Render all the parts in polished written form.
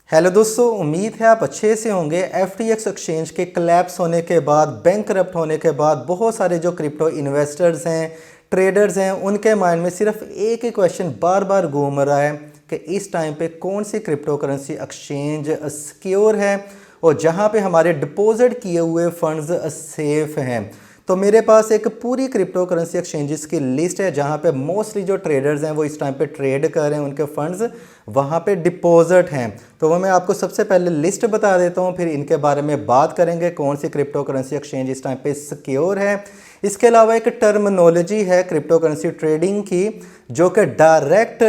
Hello दोस्तों, उम्मीद है आप अच्छे से होंगे। FTX एक्सचेंज के कोलैप्स होने के बाद, बैंक करप्ट होने के बाद बहुत सारे जो क्रिप्टो इन्वेस्टर्स हैं, ट्रेडर्स हैं, उनके माइंड में सिर्फ एक ही क्वेश्चन बार बार घूम रहा है कि इस टाइम पे कौन सी क्रिप्टो करेंसी एक्सचेंज सिक्योर है और जहां पे हमारे डिपॉजिट किए हुए फंड्स सेफ हैं। तो मेरे पास एक पूरी क्रिप्टो करेंसी एक्सचेंजेस की लिस्ट है जहां पे मोस्टली जो ट्रेडर्स हैं वो इस टाइम पे ट्रेड कर रहे हैं, उनके फंड्स वहां पे डिपॉजिट हैं। तो वो मैं आपको सबसे पहले लिस्ट बता देता हूं, फिर इनके बारे में बात करेंगे कौन सी क्रिप्टो करेंसी एक्सचेंज इस टाइम पे सिक्योर है। इसके अलावा एक टर्मिनोलॉजी है क्रिप्टो करेंसी ट्रेडिंग की जो कि डायरेक्ट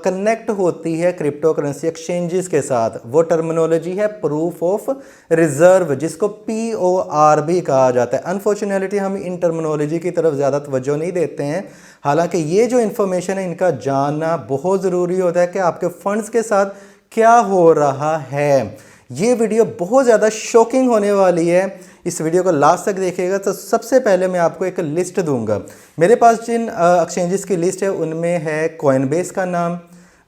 कनेक्ट होती है क्रिप्टो करेंसी एक्सचेंजेस के साथ। वो टर्मिनोलॉजी है प्रूफ ऑफ रिजर्व, जिसको POR भी कहा जाता है। अनफॉर्चुनेटली हम इन टर्मिनोलॉजी की तरफ ज़्यादा तवज्जो नहीं देते हैं, हालांकि ये जो इन्फॉर्मेशन है इनका जानना बहुत ज़रूरी होता है कि आपके फंड्स के साथ क्या हो रहा है। ये वीडियो बहुत ज़्यादा शॉकिंग होने वाली है, इस वीडियो को लास्ट तक देखिएगा। तो सबसे पहले मैं आपको एक लिस्ट दूंगा। मेरे पास जिन एक्सचेंजेस की लिस्ट है उनमें है कॉइनबेस का नाम,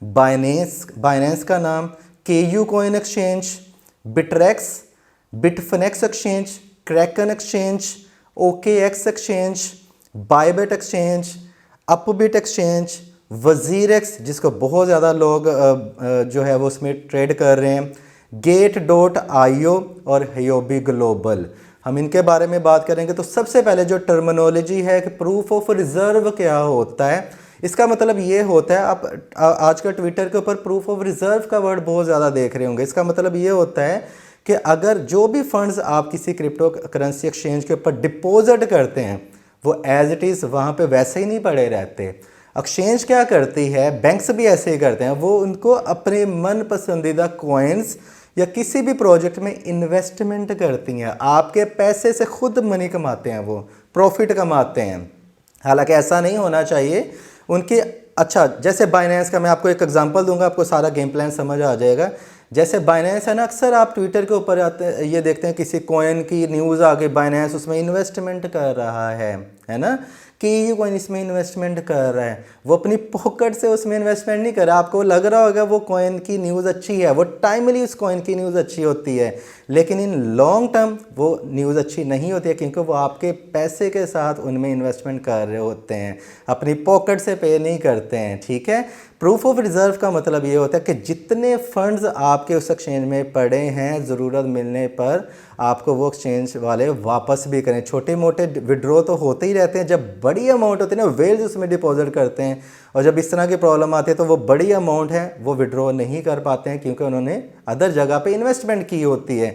बाइनेंस का नाम, KU coin exchange, Bittrex, Bitfinex exchange, Kraken exchange, OKX exchange, Bybit exchange, Upbit exchange, WazirX जिसको बहुत ज़्यादा लोग जो है वो उसमें ट्रेड कर रहे हैं, Gate.io और Huobi ग्लोबल। हम इनके बारे में बात करेंगे। तो सबसे पहले जो टर्मिनोलॉजी है कि प्रूफ ऑफ रिजर्व क्या होता है, इसका मतलब ये होता है, आप आजकल ट्विटर के ऊपर प्रूफ ऑफ रिजर्व का वर्ड बहुत ज़्यादा देख रहे होंगे। इसका मतलब ये होता है कि अगर जो भी फंड्स आप किसी क्रिप्टो करेंसी एक्सचेंज के ऊपर डिपॉजिट करते हैं वो एज इट इज़ वहाँ पे वैसे ही नहीं पड़े रहते। एक्सचेंज क्या करती है, बैंक्स भी ऐसे ही करते हैं, वो उनको अपने मन पसंदीदा कॉइन्स या किसी भी प्रोजेक्ट में इन्वेस्टमेंट करती हैं। आपके पैसे से खुद मनी कमाते हैं, वो प्रॉफिट कमाते हैं। हालांकि ऐसा नहीं होना चाहिए उनकी। अच्छा, जैसे बाइनेंस का मैं आपको एक एग्जांपल दूंगा, आपको सारा गेम प्लान समझ आ जाएगा। जैसे बाइनेंस है ना, अक्सर आप ट्विटर के ऊपर आते ये देखते हैं किसी कॉइन की न्यूज़ आ गई, बाइनेंस उसमें इन्वेस्टमेंट कर रहा है ना, कि ये कॉइन इसमें इन्वेस्टमेंट कर रहा है। वो अपनी पॉकेट से उसमें इन्वेस्टमेंट नहीं कर रहा। आपको लग रहा होगा वो कॉइन की न्यूज़ अच्छी है, वो टाइमली उस कॉइन की न्यूज़ अच्छी होती है, लेकिन इन लॉन्ग टर्म वो न्यूज़ अच्छी नहीं होती है, क्योंकि वो आपके पैसे के साथ उनमें इन्वेस्टमेंट कर रहे होते हैं, अपनी पॉकेट से पे नहीं करते हैं। ठीक है। प्रूफ ऑफ रिजर्व का मतलब ये होता है कि जितने फंड्स आपके उस एक्सचेंज में पड़े हैं, ज़रूरत मिलने पर आपको वो एक्सचेंज वाले वापस भी करें। छोटे मोटे विड्रॉ तो होते ही रहते हैं, जब बड़ी अमाउंट होती है ना वेल्स उसमें डिपॉजिट करते हैं, और जब इस तरह की प्रॉब्लम आती है तो वो बड़ी अमाउंट है वो विड्रॉ नहीं कर पाते हैं क्योंकि उन्होंने अदर जगह पे इन्वेस्टमेंट की होती है।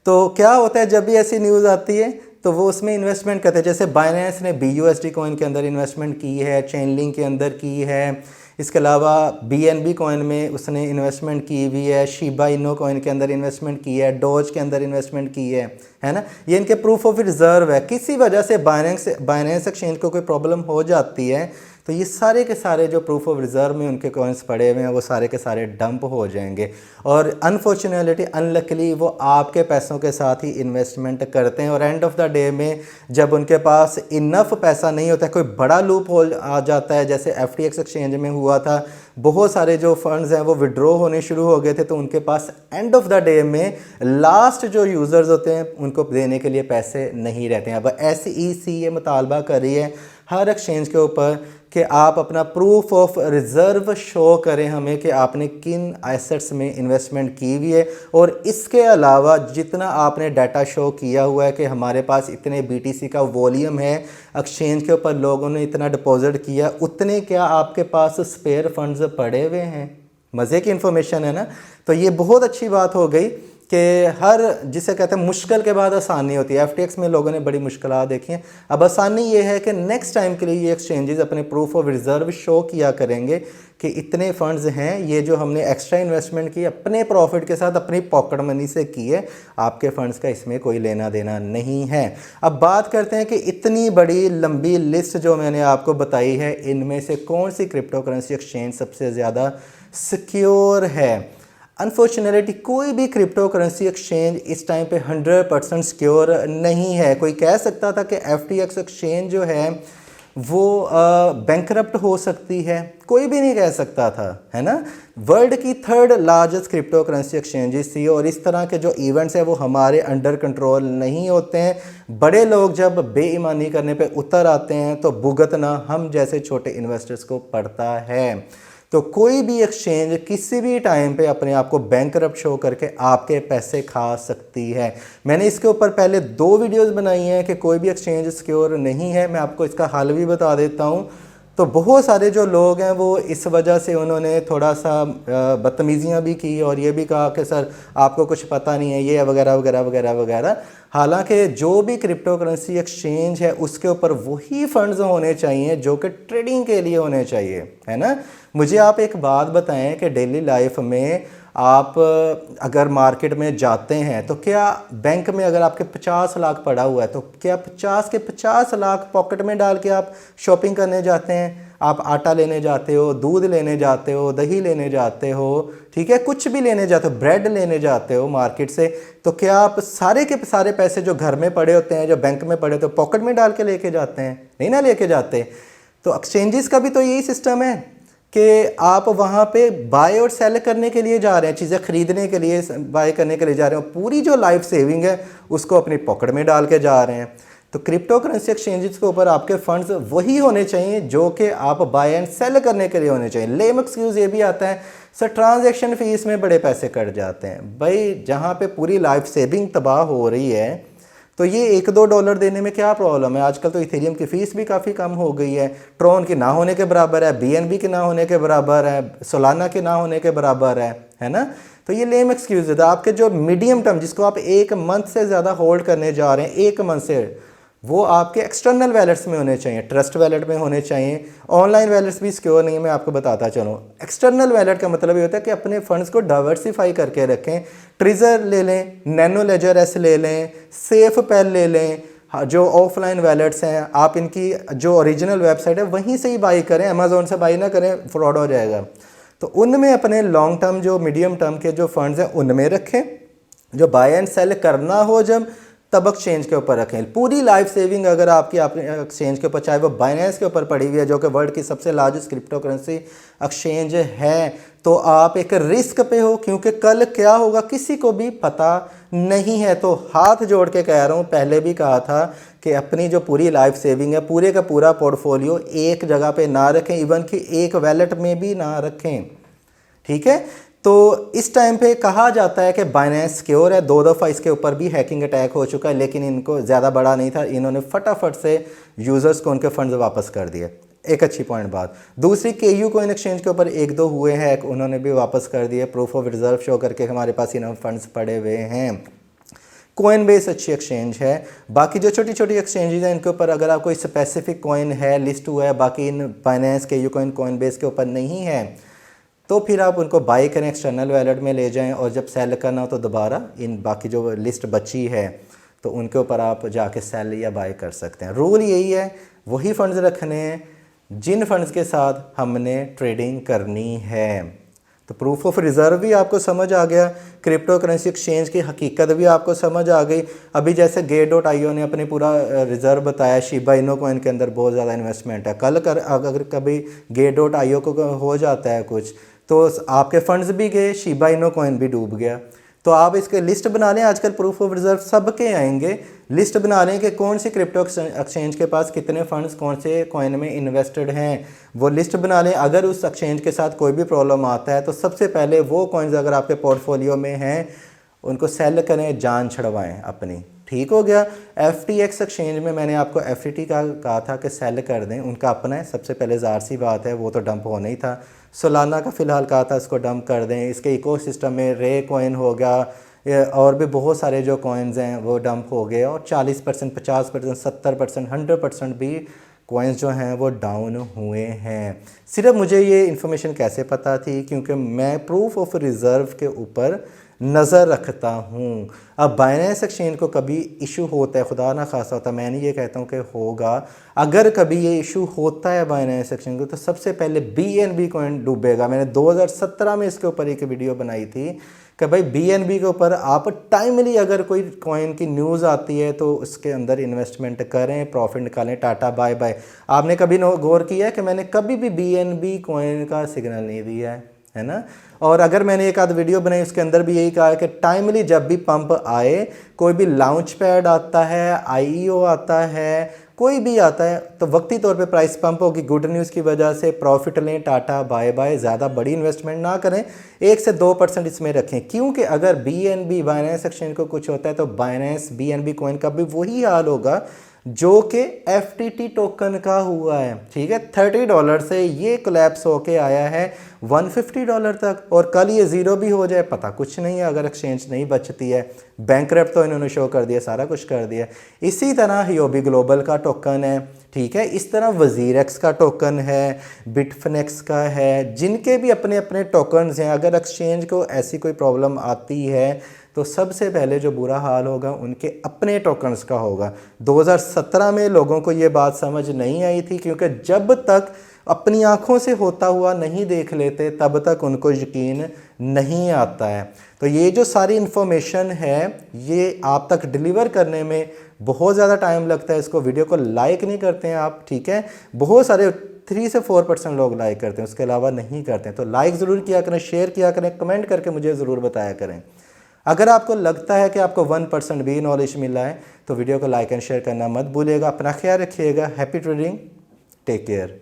तो क्या होता है, जब भी ऐसी न्यूज़ आती है तो वो उसमें इन्वेस्टमेंट करते हैं। जैसे बाइनेंस ने BUSD कॉइन के अंदर इन्वेस्टमेंट की है, चेनलिंक के अंदर की है, इसके अलावा BNB कॉइन में उसने इन्वेस्टमेंट की हुई है, शिबा इनो कॉइन के अंदर इन्वेस्टमेंट की है, डॉज के अंदर इन्वेस्टमेंट की है ना। ये इनके प्रूफ ऑफ रिजर्व है। किसी वजह से बाइनेंस एक्सचेंज को कोई प्रॉब्लम हो जाती है तो ये सारे के सारे जो प्रूफ ऑफ रिजर्व में उनके कॉइन्स पड़े हुए हैं वो सारे के सारे डंप हो जाएंगे, और अनफॉर्चुनेटली अनलकली वो आपके पैसों के साथ ही इन्वेस्टमेंट करते हैं। और एंड ऑफ द डे में जब उनके पास इनफ पैसा नहीं होता है, कोई बड़ा लूप होल आ जाता है, जैसे FTX एक्सचेंज में हुआ था, बहुत सारे जो फंड्स हैं वो विड्रॉ होने शुरू हो गए थे, तो उनके पास एंड ऑफ द डे में लास्ट जो यूज़र्स होते हैं उनको देने के लिए पैसे नहीं रहते हैं। अब SEC ये मुतालबा कर रही है हर एक्सचेंज के ऊपर कि आप अपना प्रूफ ऑफ रिजर्व शो करें हमें कि आपने किन एसेट्स में इन्वेस्टमेंट की हुई है, और इसके अलावा जितना आपने डाटा शो किया हुआ है कि हमारे पास इतने BTC का वॉल्यूम है, एक्सचेंज के ऊपर लोगों ने इतना डिपॉजिट किया, उतने क्या आपके पास स्पेयर फंड्स पड़े हुए हैं। मज़े की इन्फॉर्मेशन है ना। तो ये बहुत अच्छी बात हो गई कि हर जिसे कहते हैं मुश्किल के बाद आसानी होती है। FTX में लोगों ने बड़ी मुश्किलात देखी हैं। अब आसानी ये है कि नेक्स्ट टाइम के लिए ये एक्सचेंजेस अपने प्रूफ ऑफ रिजर्व शो किया करेंगे कि इतने फंड्स हैं, ये जो हमने एक्स्ट्रा इन्वेस्टमेंट की अपने प्रॉफिट के साथ अपनी पॉकेट मनी से की है, आपके फंड्स का इसमें कोई लेना देना नहीं है। अब बात करते हैं कि इतनी बड़ी लंबी लिस्ट जो मैंने आपको बताई है, इनमें से कौन सी क्रिप्टो करेंसी एक्सचेंज सबसे ज़्यादा सिक्योर है। अनफॉर्चुनेटली कोई भी क्रिप्टो करेंसी एक्सचेंज इस टाइम पे 100% सिक्योर नहीं है। कोई कह सकता था कि FTX एक्सचेंज जो है वो बैंकरप्ट हो सकती है, कोई भी नहीं कह सकता था, है ना। वर्ल्ड की 3rd largest crypto currency exchanges थी और इस तरह के जो इवेंट्स हैं वो हमारे अंडर कंट्रोल नहीं होते हैं। बड़े लोग जब बेईमानी करने पे उतर आते हैं तो भुगतना हम जैसे छोटे इन्वेस्टर्स को पड़ता है। तो कोई भी एक्सचेंज किसी भी टाइम पे अपने आप को बैंकरप्ट शो करके आपके पैसे खा सकती है। मैंने इसके ऊपर पहले 2 वीडियोस बनाई हैं कि कोई भी एक्सचेंज सिक्योर नहीं है, मैं आपको इसका हल भी बता देता हूँ। तो बहुत सारे जो लोग हैं वो इस वजह से उन्होंने थोड़ा सा बदतमीज़ियाँ भी की और ये भी कहा कि सर आपको कुछ पता नहीं है ये वगैरह वगैरह वगैरह वगैरह। हालांकि जो भी क्रिप्टो करेंसी एक्सचेंज है उसके ऊपर वही फंड्स होने चाहिए जो कि ट्रेडिंग के लिए होने चाहिए, है ना। मुझे आप एक बात बताएं कि डेली लाइफ में आप अगर मार्केट में जाते हैं तो क्या बैंक में अगर आपके 50 लाख पड़ा हुआ है तो क्या 50 के 50 लाख पॉकेट में डाल के आप शॉपिंग करने जाते हैं? आप आटा लेने जाते हो, दूध लेने जाते हो, दही लेने जाते हो, ठीक है, कुछ भी लेने जाते हो, ब्रेड लेने जाते हो मार्केट से, तो क्या आप सारे के सारे पैसे जो घर में पड़े होते हैं, जो बैंक में पड़े होते हैं, पॉकेट में डाल के लेके जाते हैं? नहीं ना लेके जाते। तो एक्सचेंजेस का भी तो यही सिस्टम है कि आप वहाँ पे बाय और सेल करने के लिए जा रहे हैं, चीज़ें खरीदने के लिए, बाय करने के लिए जा रहे हैं, पूरी जो लाइफ सेविंग है उसको अपनी पॉकेट में डाल के जा रहे हैं। तो क्रिप्टो करेंसी एक्सचेंजेस के ऊपर आपके फंड्स वही होने चाहिए जो कि आप बाय एंड सेल करने के लिए होने चाहिए। लेम एक्सक्यूज़ ये भी आता है सर ट्रांजैक्शन फीस में बड़े पैसे कट जाते हैं। भाई जहाँ पे पूरी लाइफ सेविंग तबाह हो रही है तो ये $1-2 देने में क्या प्रॉब्लम है? आजकल तो इथेरियम की फ़ीस भी काफ़ी कम हो गई है, ट्रॉन की ना होने के बराबर है, BNB के ना होने के बराबर है, सोलाना के ना होने के बराबर है ना। तो ये लेम एक्सक्यूज़ है। आपके जो मीडियम टर्म जिसको आप 1 मंथ से ज़्यादा होल्ड करने जा रहे हैं, 1 मंथ से, वो आपके एक्सटर्नल वैलेट्स में होने चाहिए, ट्रस्ट वैलेट में होने चाहिए। ऑनलाइन वैलेट्स भी सिक्योर नहीं है, मैं आपको बताता चलूँ। एक्सटर्नल वैलेट का मतलब ये होता है कि अपने फंड्स को डाइवर्सिफाई करके रखें। ट्रेजर ले लें, नैनो लेजर एस ले लें, सेफ पेल ले लें, जो ऑफलाइन वैलेट्स हैं आप इनकी जो ओरिजिनल वेबसाइट है वहीं से ही बाई करें, अमेजोन से बाई ना करें, फ्रॉड हो जाएगा। तो उनमें अपने लॉन्ग टर्म जो मीडियम टर्म के जो फंड्स हैं उनमें रखें, जो बाय एंड सेल करना हो जब तब एक्सचेंज के ऊपर रखें। पूरी लाइफ सेविंग अगर आपकी एक्सचेंज के ऊपर, चाहे वो बाइनेंस के ऊपर पड़ी हुई है जो कि वर्ल्ड की सबसे लार्जेस्ट क्रिप्टो करेंसी एक्सचेंज है, तो आप एक रिस्क पे हो, क्योंकि कल क्या होगा किसी को भी पता नहीं है। तो हाथ जोड़ के कह रहा हूँ, पहले भी कहा था कि अपनी जो पूरी लाइफ सेविंग है, पूरे का पूरा पोर्टफोलियो एक जगह पे ना रखें, इवन कि एक वैलेट में भी ना रखें, ठीक है। तो इस टाइम पे कहा जाता है कि बाइनेंस सिक्योर है, 2 दफ़ा इसके ऊपर भी हैकिंग अटैक हो चुका है, लेकिन इनको ज़्यादा बड़ा नहीं था, इन्होंने फटाफट से यूज़र्स को उनके फंड्स वापस कर दिए। एक अच्छी पॉइंट बात। दूसरी KU कोइन एक्सचेंज के ऊपर 1-2 हुए हैं, उन्होंने भी वापस कर दिए, प्रूफ ऑफ रिजर्व शो करके हमारे पास इन्होंने फंड्स पड़े हुए हैं। कोइनबेस अच्छी एक्सचेंज है। बाकी जो छोटी छोटी एक्सचेंजेज हैं इनके ऊपर अगर आप कोई स्पेसिफिक कॉइन है, लिस्ट हुआ है, बाकी इन बाइनेंस, KU कोइन, कोइनबेस के ऊपर नहीं है, तो फिर आप उनको बाई करें, एक्सटर्नल वैलेट में ले जाएं, और जब सेल करना हो तो दोबारा इन बाकी जो लिस्ट बची है तो उनके ऊपर आप जाके सेल या बाई कर सकते हैं। रूल यही है, वही फंड्स रखने हैं जिन फंड्स के साथ हमने ट्रेडिंग करनी है। तो प्रूफ ऑफ रिज़र्व भी आपको समझ आ गया, क्रिप्टो करेंसी एक्सचेंज की हकीकत भी आपको समझ आ गई। अभी जैसे Gate.io ने अपने पूरा रिज़र्व बताया, शिबा इनो कोइन के अंदर बहुत ज़्यादा इन्वेस्टमेंट है। कल अगर कभी Gate.io को हो जाता है कुछ, तो आपके फंड्स भी गए, शिबा इनो कॉइन भी डूब गया। तो आप इसके लिस्ट बना लें, आजकल प्रूफ ऑफ रिजर्व सबके आएंगे, लिस्ट बना लें कि कौन सी क्रिप्टो एक्सचेंज के पास कितने फंड्स कौन से कॉइन में इन्वेस्टेड हैं, वो लिस्ट बना लें। अगर उस एक्सचेंज के साथ कोई भी प्रॉब्लम आता है तो सबसे पहले वो कॉइन्स अगर आपके पोर्टफोलियो में हैं उनको सेल करें, जान छड़वाएं अपनी। ठीक हो गया। FTX एक्सचेंज में मैंने आपको FTT का कहा था कि सेल कर दें, उनका अपना है, सबसे पहले ज़ाहिर सी बात है वो तो डंप होना ही था। सोलाना का फ़िलहाल कहा था इसको डंप कर दें। इसके इकोसिस्टम में रे कॉइन हो गया और भी बहुत सारे जो कॉइन्स हैं वो डंप हो गए, और 40%, 50%, 70%, 100% भी कॉइन्स जो हैं वो डाउन हुए हैं। सिर्फ मुझे ये इन्फॉर्मेशन कैसे पता थी, क्योंकि मैं प्रूफ ऑफ रिज़र्व के ऊपर नज़र रखता हूँ। अब बाइनेंस एक्सचेंज को कभी इशू होता है, खुदा ना खासा होता, मैं नहीं ये कहता हूँ कि होगा, अगर कभी ये इशू होता है बाइनेंस एक्सचेंज को तो सबसे पहले BNB कॉइन डूबेगा। मैंने 2017 में इसके ऊपर एक वीडियो बनाई थी कि भाई BNB के ऊपर आप टाइमली अगर कोई कॉइन की न्यूज़ आती है तो उसके अंदर इन्वेस्टमेंट करें, प्रॉफिट निकालें, टाटा बाय बाय। आपने कभी गौर किया है कि मैंने कभी भी BNB कॉइन का सिग्नल नहीं दिया है ना। और अगर मैंने एक आध वीडियो बनाई उसके अंदर भी यही कहा है कि टाइमली जब भी पंप आए, कोई भी लॉन्च पैड आता है, IEO आता है, कोई भी आता है तो वक्ती तौर पे प्राइस पंप होगी, गुड न्यूज़ की वजह से प्रॉफिट लें, टाटा बाय बाय। ज़्यादा बड़ी इन्वेस्टमेंट ना करें, 1 से 2% इसमें रखें, क्योंकि अगर BNB बाइनेंस एक्सचेंज को कुछ होता है तो बाइनेंस BNB कॉइन का भी वही हाल होगा जो कि FTT टोकन का हुआ है। ठीक है, $30 से ये कोलैप्स होके आया है $150 तक, और कल ये ज़ीरो भी हो जाए पता कुछ नहीं है अगर एक्सचेंज नहीं बचती है। बैंकरप्ट तो इन्होंने शो कर दिया, सारा कुछ कर दिया। इसी तरह हियोबी ग्लोबल का टोकन है, ठीक है, इस तरह वज़ीरक्स का टोकन है, बिटफिनेक्स का है, जिनके भी अपने अपने टोकन्स हैं। अगर एक्सचेंज को ऐसी कोई प्रॉब्लम आती है तो सबसे पहले जो बुरा हाल होगा उनके अपने टोकन्स का होगा। 2017 में लोगों को ये बात समझ नहीं आई थी, क्योंकि जब तक अपनी आंखों से होता हुआ नहीं देख लेते तब तक उनको यकीन नहीं आता है। तो ये जो सारी इन्फॉर्मेशन है ये आप तक डिलीवर करने में बहुत ज़्यादा टाइम लगता है। इसको वीडियो को लाइक नहीं करते हैं आप, ठीक है, बहुत सारे 3 से 4% लोग लाइक करते हैं, उसके अलावा नहीं करते हैं। तो लाइक ज़रूर किया करें, शेयर किया करें, कमेंट करके मुझे ज़रूर बताया करें। अगर आपको लगता है कि आपको 1% भी नॉलेज मिला है तो वीडियो को लाइक एंड शेयर करना मत भूलिएगा। अपना ख्याल रखिएगा। Happy trading, take care.